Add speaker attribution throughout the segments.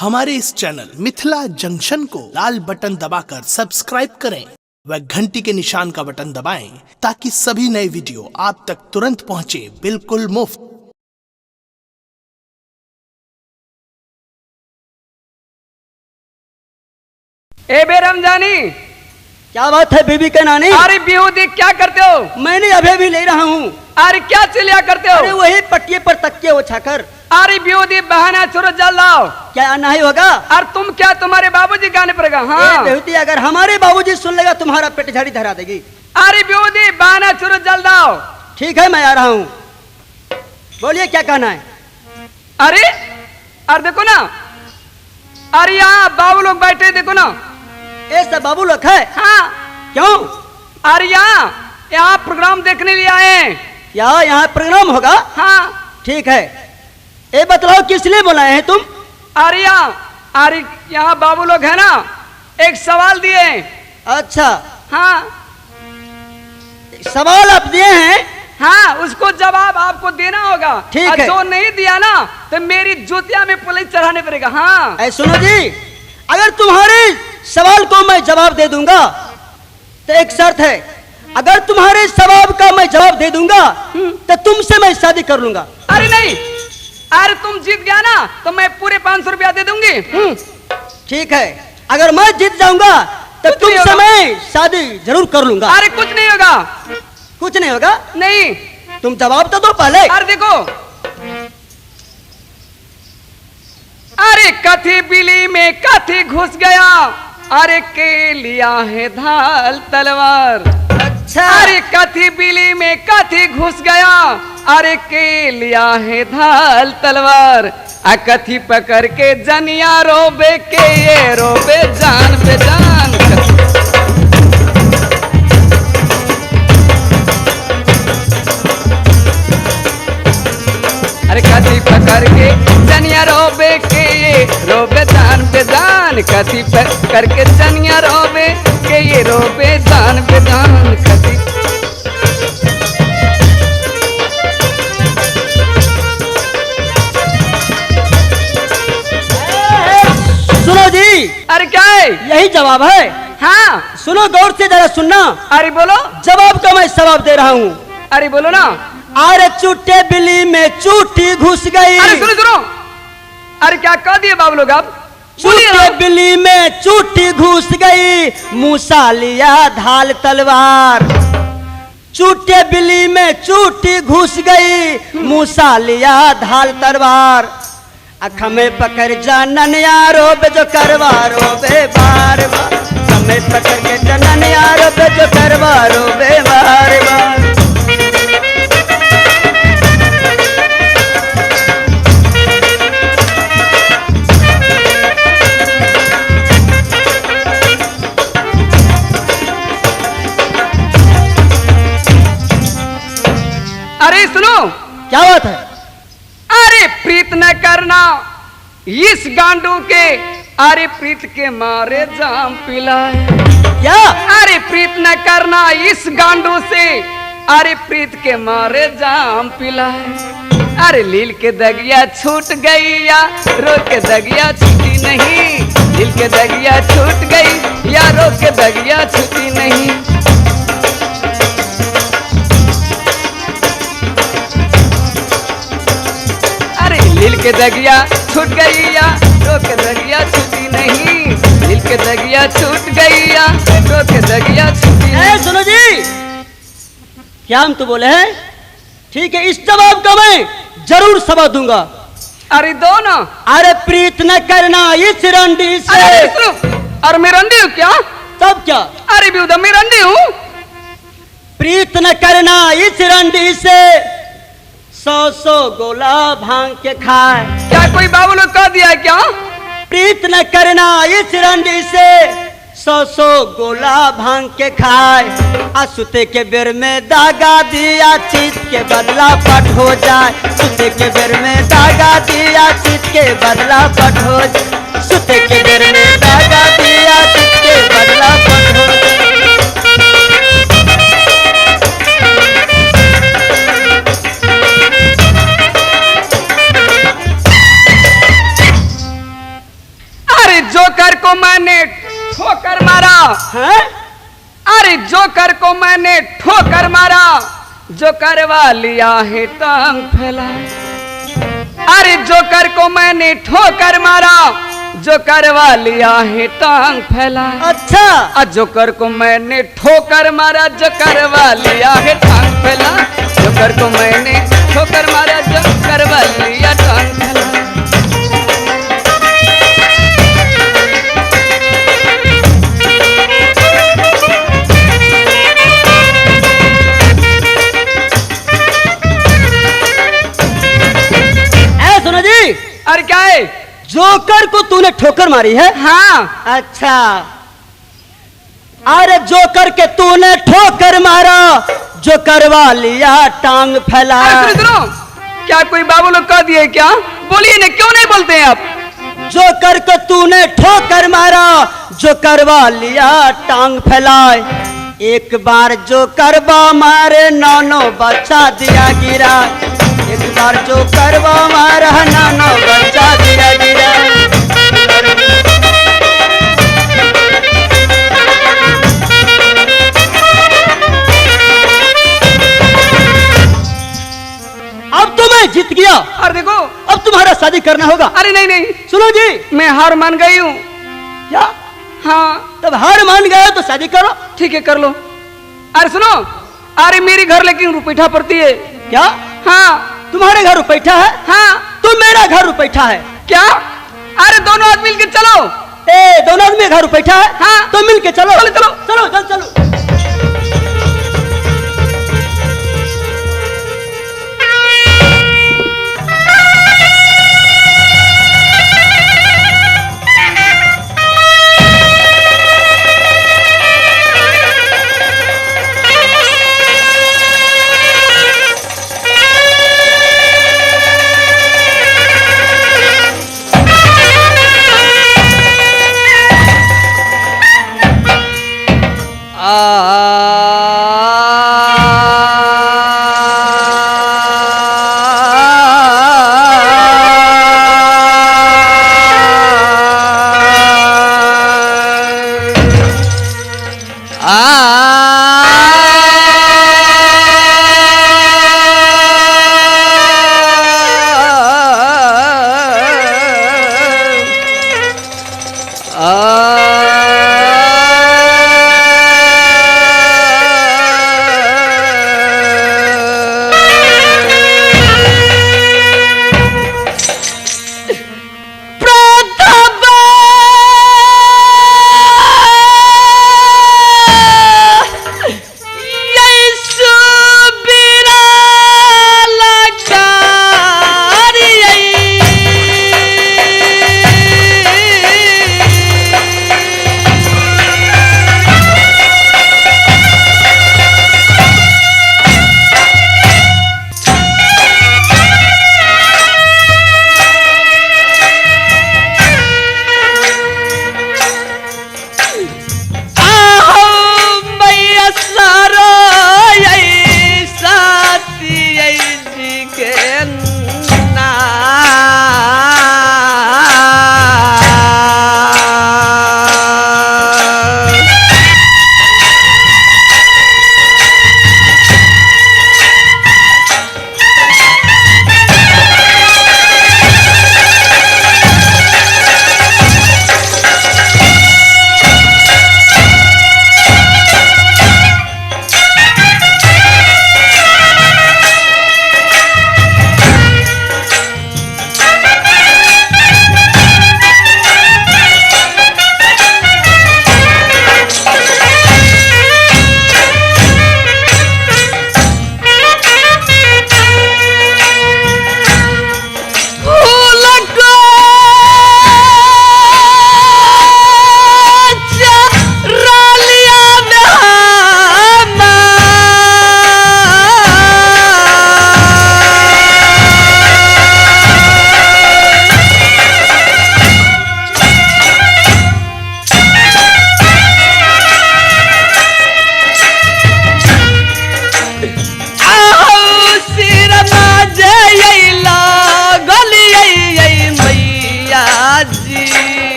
Speaker 1: हमारे इस channel Mithila junction को लाल button दबाकर सब्सक्राइब करें व घंटी के निशान का बटन दबाएं ताकि सभी नए वीडियो आप तक तुरंत पहुंचे बिल्कुल मुफ्त।
Speaker 2: ए बेरमजानी,
Speaker 3: क्या बात है बीबी के नानी?
Speaker 2: अरे बेहूदी क्या करते हो?
Speaker 3: मैंने अभी भी ले रहा हूँ।
Speaker 2: अरे क्या चिल्लिया करते हो?
Speaker 3: अरे वही पट्टिए पर तकिए उठाकर।
Speaker 2: अरे बेहूदी बहाना छोड़ो, जल लाओ।
Speaker 3: क्या नहीं होगा?
Speaker 2: और तुम क्या तुम्हारे बाबूजी गाने पड़ेगा? हाँ
Speaker 3: बेहूदी, अगर हमारे बाबूजी सुन लेगा तुम्हारा पेट झाड़ी धरा देगी।
Speaker 2: अरे बेहूदी बहाना छोड़ो, जल लाओ।
Speaker 3: ठीक है, मैं आ रहा हूँ। बोलिए क्या कहना है?
Speaker 2: अरे देखो ना, अरे यहाँ बाबू लोग बैठे, देखो ना।
Speaker 3: ये सब बाबू लोग है?
Speaker 2: हाँ।
Speaker 3: क्यों?
Speaker 2: अरे यहाँ प्रोग्राम देखने लिए आए हैं।
Speaker 3: क्या यहाँ प्रोग्राम होगा?
Speaker 2: हाँ
Speaker 3: ठीक है। ये बतलाओ किस लिए बुलाए हैं तुम?
Speaker 2: अरे यहाँ बाबू लोग है ना, एक सवाल दिए।
Speaker 3: अच्छा,
Speaker 2: हाँ
Speaker 3: सवाल आप दिए हैं?
Speaker 2: हाँ, उसको जवाब आपको देना होगा।
Speaker 3: ठीक है।
Speaker 2: जो नहीं दिया ना तो मेरी जूतिया में पुलिस चढ़ाने पड़ेगा। हाँ
Speaker 3: सुनो जी, अगर तुम्हारे सवाल को मैं जवाब दे दूंगा तो एक शर्त है। अगर तुम्हारे सवाल का मैं जवाब दे दूंगा तो तुमसे मैं शादी कर लूंगा।
Speaker 2: अरे नहीं, अरे तुम जीत गया ना तो मैं पूरे 500 रुपया दे दूंगी।
Speaker 3: ठीक है, अगर मैं जीत जाऊंगा तो तुमसे मैं शादी जरूर कर लूंगा।
Speaker 2: अरे कुछ नहीं होगा।
Speaker 3: कुछ नहीं होगा?
Speaker 2: नहीं।
Speaker 3: तुम जवाब तो दो पहले।
Speaker 2: अरे देखो, अरे कथी बिली में कथी घुस गया, अरे के लिया है धाल तलवार।
Speaker 3: अच्छा।
Speaker 2: अरे कथी बिली में कथी घुस गया, अरे के लिया है धाल तलवार। आ कथी पकड़ के जनिया रोबे के ये रोबे जान पे जान। अरे कथी पकड़ के जनिया रोबे के ये रोबे जान पे जान। कथी पकड़ के जनिया रोबे के ये रोबे जान पे जान। कथी
Speaker 3: सुनो जी।
Speaker 2: अरे क्या है?
Speaker 3: यही जवाब है।
Speaker 2: हाँ
Speaker 3: सुनो, गौर से जरा सुनना।
Speaker 2: अरे बोलो।
Speaker 3: जवाब का मैं जवाब दे रहा हूँ।
Speaker 2: अरे बोलो ना।
Speaker 3: अरे चूटे बिल्ली में चूटी घुस गई।
Speaker 2: अरे सुनो, अरे क्या कह दिए बाबू लोग आप?
Speaker 3: चूटे बिल्ली में चूटी घुस गई, मूसा लिया ढाल तलवार। चूटे बिल्ली में चूटी घुस गई, मूसा लिया ढाल तलवार। अख में पकड़ जानन यारो बेजो करवारो बे बार बार। हमें पकड़ के जानन यारो बेजो करवारो बे बार बार।
Speaker 2: अरे सुनो,
Speaker 3: क्या बात है?
Speaker 2: अरे प्रीत न करना इस गांडू के, अरे प्रीत के मारे जाम पिलाए।
Speaker 3: क्या?
Speaker 2: अरे प्रीत न करना इस गांडू से, अरे प्रीत के मारे जाम पिलाए। अरे लील के दगिया छूट गई या रो के दगिया छूटी नहीं। लील के दगिया छूट गई या रो के दगिया छूटी नहीं। लील के दगिया छूट गई या रो के दगिया छूटी नहीं। लील के दगिया छूट गई या रो के दगिया छूटी नहीं।
Speaker 3: सुनो जी, क्या हम तो बोले हैं? ठीक है, इस जवाब का मैं जरूर सबक दूंगा।
Speaker 2: अरे दो ना।
Speaker 3: अरे प्रीत न करना इस रंडी से।
Speaker 2: अरे मैं रंडी हूँ क्या?
Speaker 3: तब क्या?
Speaker 2: अरे बेहुदा मैं रंडी हूँ।
Speaker 3: प्रीत न करना इस रंडी से, 100 गोला भांग के खाए।
Speaker 2: क्या कोई बाबू लोग कह दिया है क्या?
Speaker 3: प्रीत न करना इस रंडी से, 100 गोला भांग के खाए। सुते के बेर में दागा दिया, चीत के बदला पट हो जाए। सुते के बेर में दागा दिया, चीत के बदला पट हो जाए। सुते के बेर में दागा दिया, चीत के बदला पट हो जाए।
Speaker 2: जोकर को मैंने ठोकर मारा,
Speaker 3: हैं?
Speaker 2: अरे जोकर को मैंने ठोकर मारा, जो करवा लिया है टांग फैला। अरे जोकर को मैंने ठोकर मारा, जो करवा लिया है टांग फैला।
Speaker 3: अच्छा,
Speaker 2: जोकर को मैंने ठोकर मारा, जो करवा लिया है टांग फैला। जोकर को मैंने ठोकर मारा, जो करवा लिया टांग फैला।
Speaker 3: सुनो जी,
Speaker 2: अरे क्या है?
Speaker 3: जोकर को तूने ठोकर मारी है?
Speaker 2: हाँ।
Speaker 3: अच्छा, अरे जोकर के तूने ठोकर मारा, जो करवा लिया टांग फैला।
Speaker 2: अरे सुनो, क्या कोई बाबू लोग कह दिए क्या? बोलिए ना, क्यों नहीं बोलते हैं आप?
Speaker 3: जोकर को तूने ठोकर मारा, जो करवा लिया टांग फैलाए। एक बार जो करवा मारे, नानो बच्चा दिया गिरा। एक बार जो करवा मारा, नानो बच्चा दिया गिरा। अब तो मैं जीत गया।
Speaker 2: अरे देखो,
Speaker 3: अब तुम्हारा शादी करना होगा।
Speaker 2: अरे नहीं नहीं,
Speaker 3: सुनो जी,
Speaker 2: मैं हार मान गई हूँ।
Speaker 3: क्या?
Speaker 2: हाँ,
Speaker 3: तब हार मान गए तो शादी करो।
Speaker 2: ठीक है, कर लो। अरे सुनो, अरे मेरी घर लेकिन रुपैठा पड़ती है।
Speaker 3: क्या?
Speaker 2: हाँ।
Speaker 3: तुम्हारे घर रुपैठा है?
Speaker 2: हाँ।
Speaker 3: तो मेरा घर रुपैठा है।
Speaker 2: क्या? अरे दोनों आदमी मिलकर चलो।
Speaker 3: दोनों आदमी घर रुपैठा है?
Speaker 2: हाँ।
Speaker 3: तो मिल के चलो।
Speaker 2: चलो चलो
Speaker 3: चलो चलो चलो।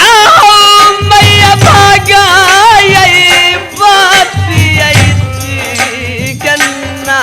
Speaker 2: आओ मैया भागा यही बात यही गन्ना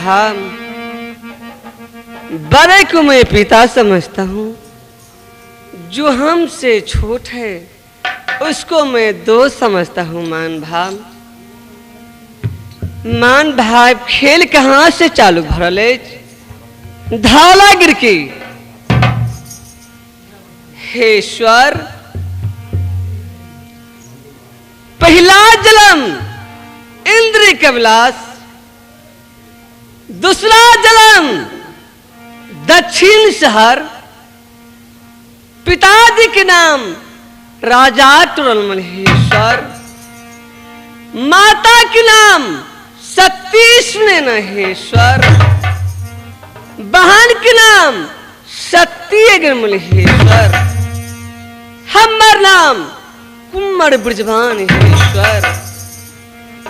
Speaker 3: हम बड़े को मैं पिता समझता हूँ, जो हमसे छोट है उसको मैं दोस्त समझता हूँ। मान भाई खेल कहाँ से चालू भरले धाला गिर की। हे ईश्वर, पहला जन्म इंद्र कविलास, दूसरा जन्म दक्षिण शहर, पिताजी के नाम राजा टुरल महेश्वर, माता के नाम सतीश नहेश्वर, बहन के नाम
Speaker 2: सत्य मल्लेश्वर। हमर नाम कुम्मर ब्रजभान हेश्वर।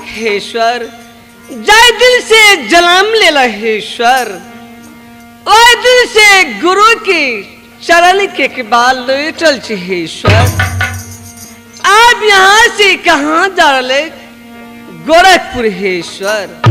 Speaker 2: हेश्वर जय दिल से जन्म लेला हेश्वर, ओए दिल से गुरु की चरण के बाल लेटल हेश्वर। आप यहाँ से कहाँ जा रहे? गोरखपुर हेश्वर।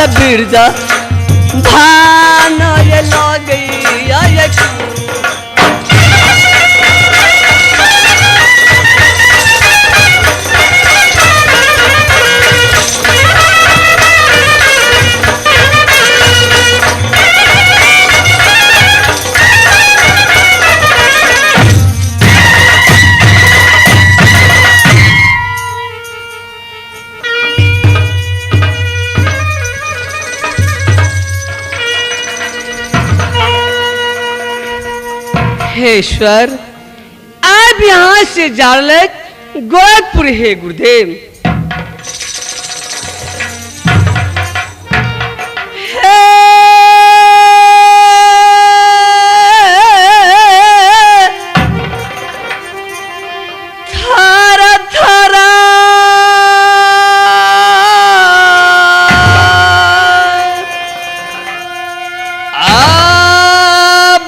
Speaker 2: बिरजा धान ये लगैया ये हेश्वर। आप यहाँ से जा रहे गोरखपुर है गुरुदेव। थारा थारा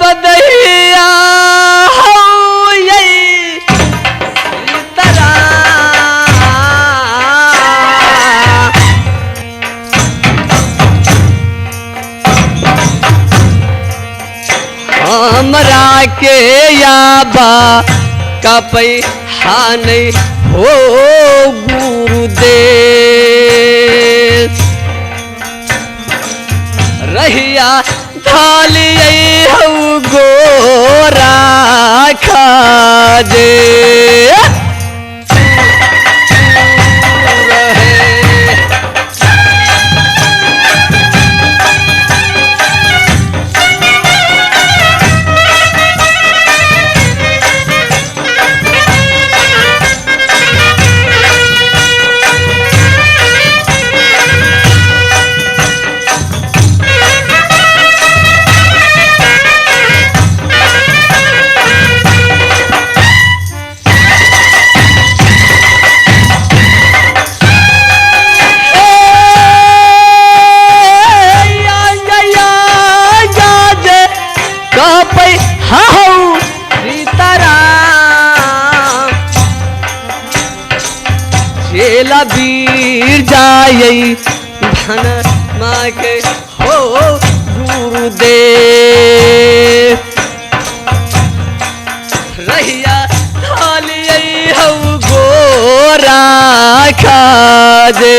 Speaker 2: बदहिया हमरा के याबा कपै हानै हो गुरुदेव। रहिया थालिए हऊ गोरा खाजे चेला वीर जाय धन माँ के हो गुरुदेव रहिया थालिए हऊ गोरा खाजे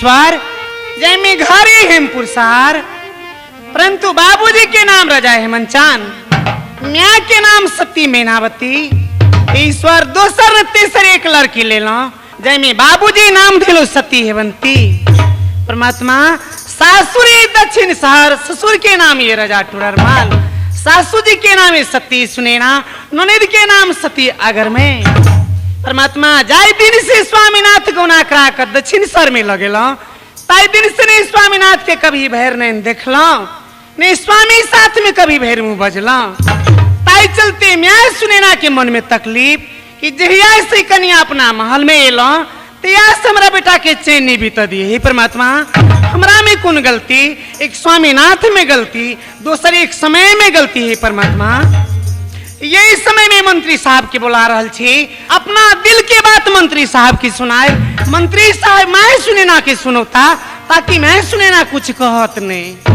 Speaker 4: ईश्वर जय में घरे हेमपुर सार, परंतु बाबूजी के नाम राजा हेमंचान, मियाँ के नाम सती मैनावती। ईश्वर दोसर तेसर एक लड़की ले लो, जय में बाबूजी नाम दिलो सती हेवंती। परमात्मा सासुरी दक्षिण शहर, ससुर के नाम ये राजा टुररमाल, सासू जी के नाम है सती सुनेना, ननद के नाम सती अगर में। परमात्मा जाय दिन से स्वामीनाथ गौना करा कर दक्षिण शहर में लगेलो, ताई दिन से नहीं स्वामीनाथ के कभी भैर नहीं देखलो, नहीं स्वामी साथ में कभी भैर मुंह बजलो। ताई चलते मैं सुनेना के मन में तकलीफ कि जहिया से कन्या अपना महल में एलो तिया से हमरा बेटा के चैन नहीं बीत दिए। हे परमात्मा हमरा में कौन गलती, एक स्वामीनाथ में गलती, दूसर एक समय में गलती है। परमात्मा यही समय में मंत्री साहब के बुला रहल छी, अपना दिल के बात मंत्री साहब की सुनाए। मंत्री साहब मैं सुने ना के सुनोता, ताकि मैं सुने ना कुछ कहत नहीं।